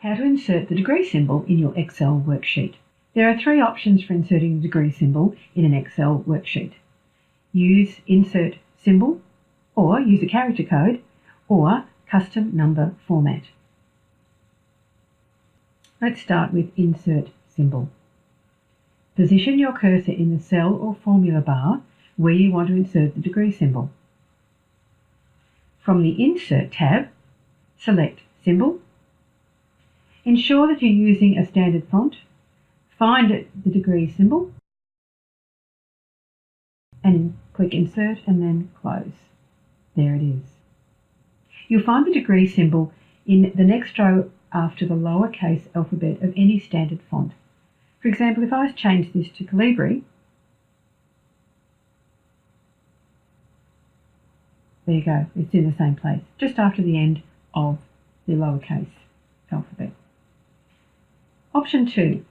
How to insert the degree symbol in your Excel worksheet. There are three options for inserting the degree symbol in an Excel worksheet. Use Insert Symbol, or use a character code, or Custom Number Format. Let's start with Insert Symbol. Position your cursor in the cell or formula bar where you want to insert the degree symbol. From the Insert tab, select Symbol. Ensure that you're using a standard font. Find the degree symbol and click Insert and then Close. There it is. You'll find the degree symbol in the next row after the lowercase alphabet of any standard font. For example, if I change this to Calibri, there you go, it's in the same place, just after the end of the lowercase alphabet. Option 2,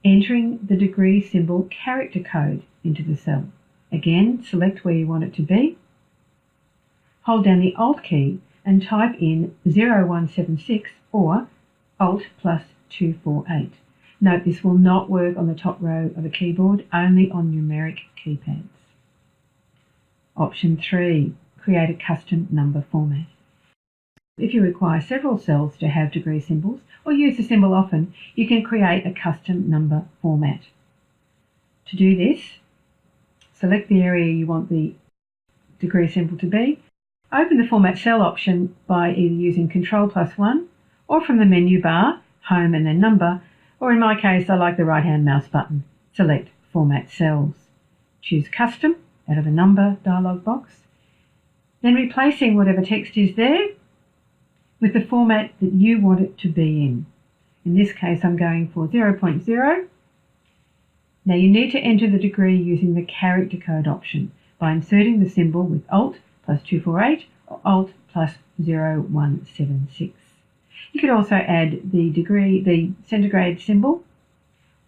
entering the degree symbol character code into the cell. Again, select where you want it to be. Hold down the Alt key and type in 0176 or Alt plus 248. Note this will not work on the top row of a keyboard, only on numeric keypads. Option 3, create a custom number format. If you require several cells to have degree symbols or use the symbol often, you can create a custom number format. To do this, select the area you want the degree symbol to be. Open the Format Cell option by either using Ctrl+1 or from the menu bar, Home and then Number, or in my case I like the right-hand mouse button. Select Format Cells. Choose Custom out of the Number dialog box. Then replacing whatever text is there with the format that you want it to be in. In this case I'm going for 0.0. Now you need to enter the degree using the character code option by inserting the symbol with Alt plus 248 or Alt plus 0176. You could also add the centigrade symbol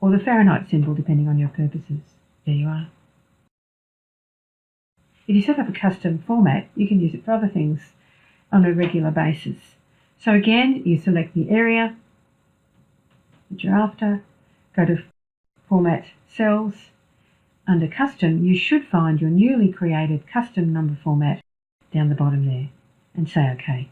or the Fahrenheit symbol depending on your purposes. There you are. If you set up a custom format, you can use it for other things on a regular basis. So again, you select the area that you're after, go to Format Cells. Under Custom, you should find your newly created custom number format down the bottom there and say OK.